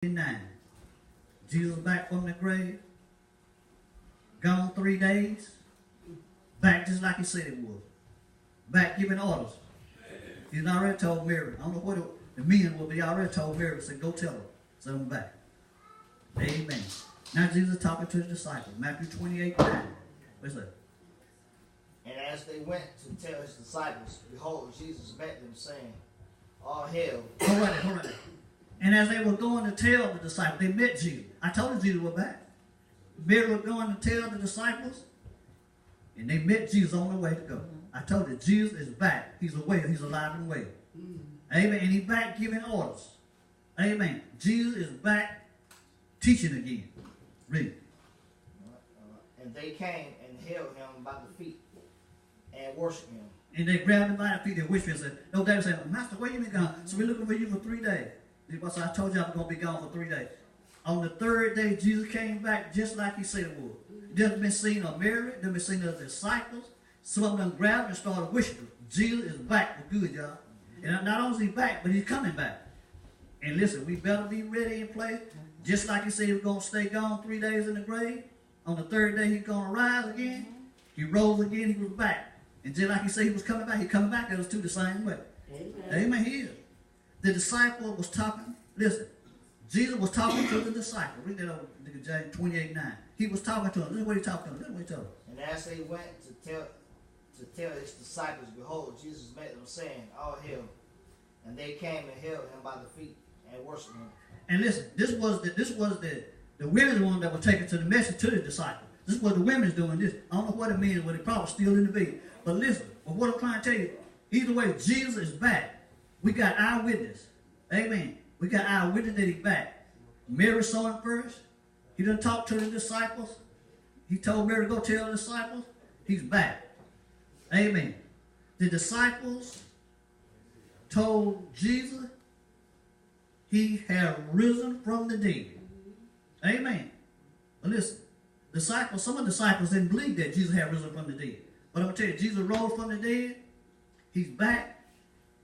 9. Jesus back from the grave, gone 3 days, back just like he said it was, back giving orders. He's already told Mary, I don't know what the meaning will be, he already told Mary, said go tell her, send him back. Amen. Now Jesus is talking to his disciples, Matthew 28:9. What's that? And as they went to tell his disciples, behold, Jesus met them, saying, all hail. Hold right there. And as they were going to tell the disciples, they met Jesus. I told you Jesus was back. Mary was going to tell the disciples, and they met Jesus on the way to go. I told you, Jesus is back. He's away. He's alive and well. Amen. And he's back giving orders. Amen. Jesus is back teaching again. Read. And they came and held him by the feet and worshiped him. And they grabbed him by the feet and worshiped him and said, no, David said, Master, where you been gone? So we're looking for you for 3 days. So I told you I was going to be gone for 3 days. On the third day, Jesus came back just like he said it would. It doesn't been seen of Mary. It doesn't been seen of the disciples. Some of them grabbed and started worshiping. Jesus is back for good, y'all. And not only is he back, but he's coming back. And listen, we better be ready and play. Just like he said he was going to stay gone 3 days in the grave. On the third day, he's going to rise again. He rose again. He was back. And just like he said he was coming back, he's coming back. It was two the same way. Amen. He is. The disciple was talking. Listen, Jesus was talking to the disciple. Read that over James 28:9. He was talking to them. This is what he talked to them. This is what he told them. And as they went to tell his disciples, behold, Jesus met them, saying, all hail. And they came and held him by the feet and worshiped him. And listen, this was the women's one that was taken to the message to the disciples. This is what the women's doing this. I don't know what it means, but it probably still in the bed. But listen, but what I'm trying to tell you, either way, Jesus is back. We got eyewitness. Amen. We got eyewitness that he's back. Mary saw him first. He done talked to the disciples. He told Mary to go tell the disciples. He's back. Amen. The disciples told Jesus he had risen from the dead. Amen. But listen, some of the disciples didn't believe that Jesus had risen from the dead. But I'm going to tell you, Jesus rose from the dead. He's back.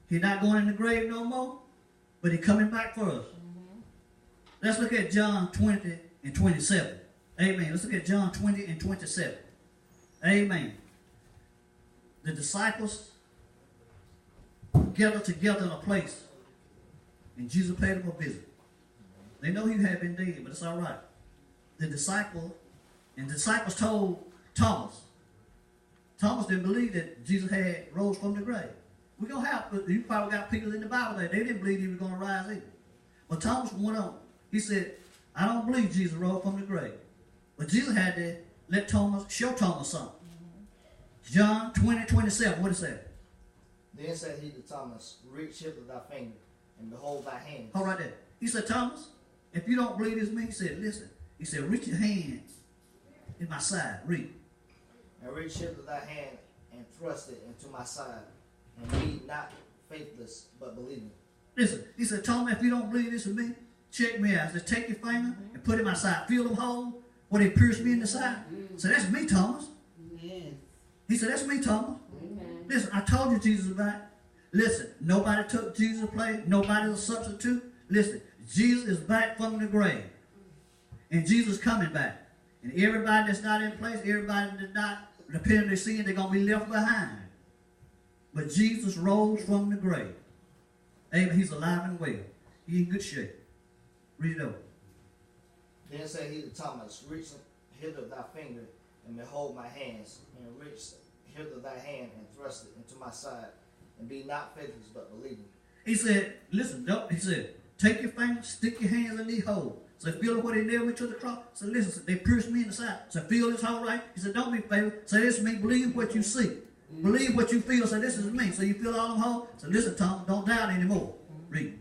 He's not going in the grave no more, but he's coming back for us. Let's look at John 20 and 27. Amen. Let's look at John 20 and 27. Amen. The disciples gathered together in a place, and Jesus paid them a visit. They know he had been dead, but it's all right. The disciples told Thomas. Thomas didn't believe that Jesus had rose from the grave. We're going to have, you probably got people in the Bible that they didn't believe he was going to rise either. But Thomas went on. He said, I don't believe Jesus rose from the grave. But Jesus had to show Thomas something. John 20:27, what it say? Then said he to Thomas, reach hither thy finger, and behold thy hands. Hold right there. He said, Thomas, if you don't believe this me, he said, listen. He said, reach your hand in my side. Read. And reach hither thy hand, and thrust it into my side. And be not faithless, but believing. Listen, he said, Thomas, if you don't believe this with me, check me out. He said, take your finger and put it in my side. Feel them hole where they pierced me in the side. So that's me, Thomas. He said, that's me, Thomas. Listen, I told you Jesus is back. Listen, nobody took Jesus' place. Nobody's a substitute. Listen, Jesus is back from the grave. And Jesus is coming back. And everybody that's not in place, everybody that's not repenting of their sin, they're going to be left behind. But Jesus rose from the grave. Amen. He's alive and well. He's in good shape. Read it over. Then said he to Thomas, reach hither thy finger, and behold my hands, and reach hither thy hand, and thrust it into my side, and be not faithless, but believing. He said, listen, he said, take your finger, stick your hands in these holes. So feel what they nailed me to the cross. So listen, they pierced me in the side. So feel this hole right. He said, don't be faithful. Say this is me. Believe what you see. Believe what you feel. So this is me. So you feel all them holes. So listen, Thomas, don't doubt anymore. Read.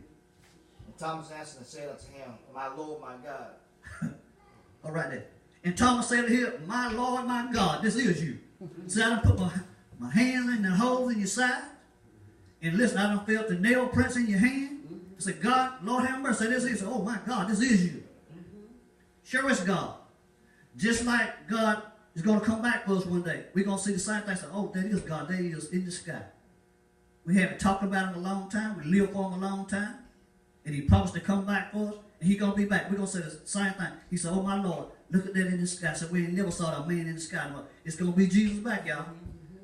And Thomas answered and said unto him, my Lord, my God. All right there. And Thomas said to him, my Lord, my God, this is you. So I done put my hands in the holes in your side. And listen, I done felt the nail prints in your hand. I said, God, Lord have mercy. This is, oh my God, this is you. Sure it's God. Just like God is going to come back for us one day. We're going to see the same thing. Say, oh, that is God. There he is in the sky. We haven't talked about him a long time. We lived for him a long time. And he promised to come back for us. And he's going to be back. We're going to say the same thing. He said, oh, my Lord, look at that in the sky. I said, we ain't never saw that man in the sky. It's going to be Jesus back, y'all.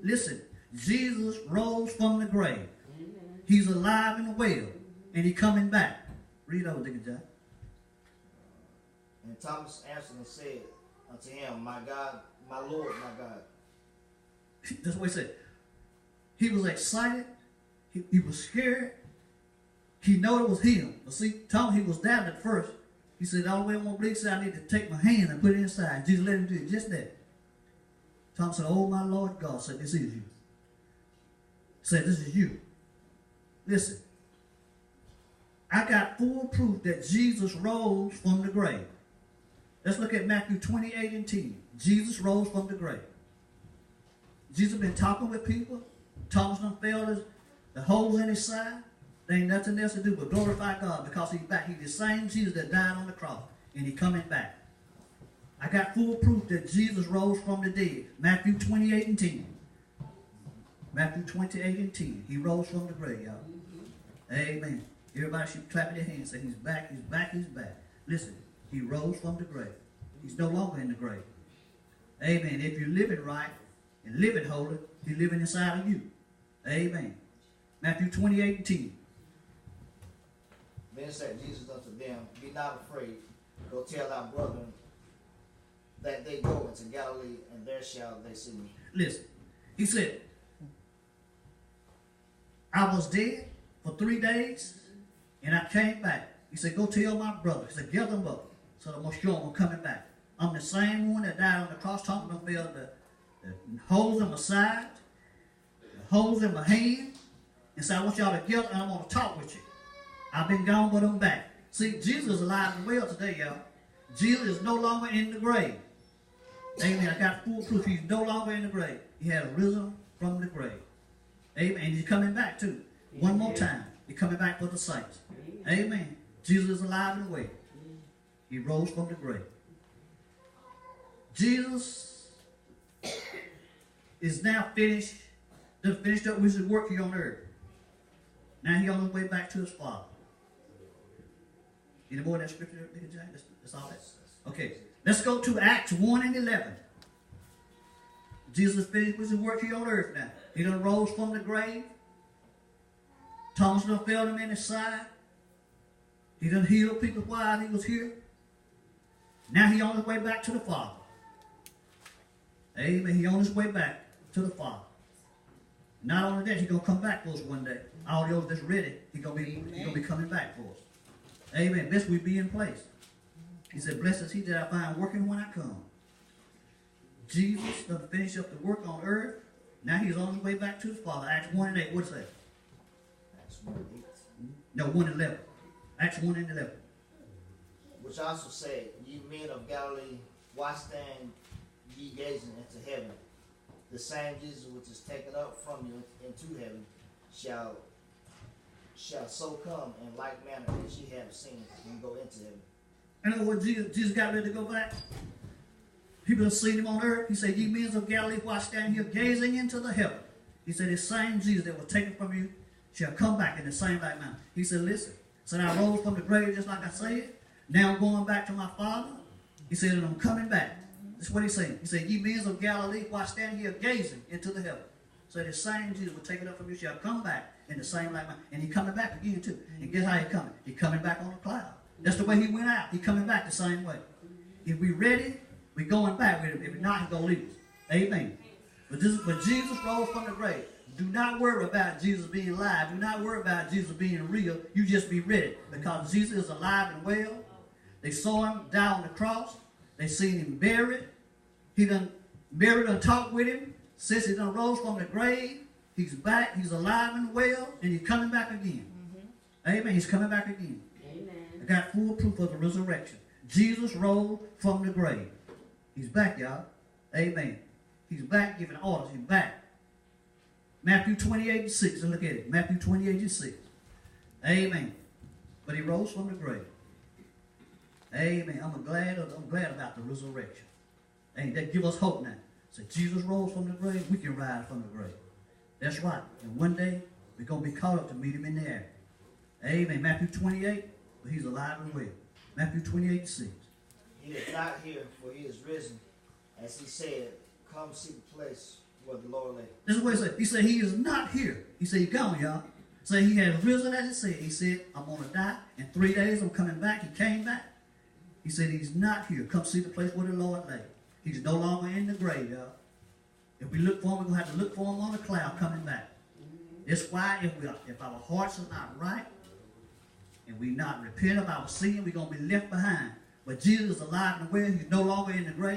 Listen, Jesus rose from the grave. He's alive and well. And he's coming back. Read over, Deacon John. And Thomas answered and said unto him, my God, my Lord, my God. That's what he said. He was excited. He was scared. He knew it was him. But see, Thomas, he was down at first. He said, all the way I want to believe, I need to take my hand and put it inside. Jesus let him do it just that. Thomas said, oh, my Lord God, said, this is you. Said, this is you. Listen, I got full proof that Jesus rose from the grave. Let's look at Matthew 28 and 10. Jesus rose from the grave. Jesus been talking with people. Thomas done felt the holes in his side. There ain't nothing else to do but glorify God because he's back. He's the same Jesus that died on the cross. And he's coming back. I got full proof that Jesus rose from the dead. Matthew 28 and 10. Matthew 28 and 10. He rose from the grave, y'all. Amen. Everybody should clap their hands and say, he's back, he's back, he's back. Listen, he rose from the grave. He's no longer in the grave. Amen. If you're living right and living holy, he's living inside of you. Amen. Matthew 28 and 10. Then said Jesus unto them, be not afraid. Go tell thy brethren that they go into Galilee, and there shall they see me. Listen, he said, I was dead for 3 days, and I came back. He said, go tell my brother. He said, gather them up, so I'm sure I'm coming back. I'm the same one that died on the cross, talking about the holes in my side, the holes in my hand. And so I want y'all to gather, and I want to talk with you. I've been gone, but I'm back. See, Jesus is alive and well today, y'all. Jesus is no longer in the grave. Amen. I got full proof. He's no longer in the grave. He has risen from the grave. Amen. And he's coming back too. One more time. He's coming back for the saints. Amen. Jesus is alive and well. He rose from the grave. Jesus is now finished up with his work here on earth. Now he's on his way back to his Father. Any more of that scripture, Deacon Jack? That's all that. Okay. Let's go to Acts 1 and 11. Jesus finished with his work here on earth now. He done rose from the grave. Thomas done felt him in his side. He done healed people while he was here. Now he on his way back to the Father. Amen. He on his way back to the Father. Not only that, he's going to come back for us one day. All those that's ready, he's going to be coming back for us. Amen. Best we be in place. He said, blessed is he that I find working when I come. Jesus done finish up the work on earth. Now he's on his way back to his Father. Acts 1 and 8. What's that? Acts 1 and 8. No, 1 and 11. Acts 1 and 11. Which also said, ye men of Galilee, why stand ye gazing into heaven? The same Jesus which is taken up from you into heaven shall so come in like manner as ye have seen him go into heaven. In other words, Jesus got ready to go back. People have seen him on earth. He said, ye men of Galilee, why stand here gazing into the heaven? He said, the same Jesus that was taken from you shall come back in the same like manner. He said, listen, so I rose from the grave just like I said. Now I'm going back to my Father. He said, and I'm coming back. That's what he's saying. He said, ye men of Galilee, why stand here gazing into the heaven? So the same Jesus was taken up from you shall come back in the same like manner. And he's coming back again too. And guess how he's coming? He's coming back on a cloud. That's the way he went out. He's coming back the same way. If we're ready, we're going back with him. If we're not, he's going to leave us. Amen. But Jesus rose from the grave. Do not worry about Jesus being alive. Do not worry about Jesus being real. You just be ready. Because Jesus is alive and well. They saw him die on the cross. They seen him buried. Mary done talked with him. Since he done rose from the grave, he's back. He's alive and well. And he's coming back again. Amen. He's coming back again. I got full proof of the resurrection. Jesus rose from the grave. He's back, y'all. Amen. He's back giving orders. He's back. Matthew 28 and 6. Look at it. Matthew 28 and 6. Amen. But he rose from the grave. Amen. I'm glad about the resurrection. And that give us hope now. So Jesus rose from the grave. We can rise from the grave. That's right. And one day we're going to be caught up to meet him in the air. Amen. Matthew 28. But he's alive and well. Matthew 28:6. He is not here, for he is risen. As he said, come see the place where the Lord lay. This is what he said. He said he is not here. He said he gone, y'all. Say he has risen as he said. He said, I'm going to die. In 3 days, I'm coming back. He came back. He said he's not here. Come see the place where the Lord lay. He's no longer in the grave, y'all. If we look for him, we're going to have to look for him on the cloud coming back. That's why if our hearts are not right and we not repent of our sin, we're going to be left behind. But Jesus is alive and well. He's no longer in the grave.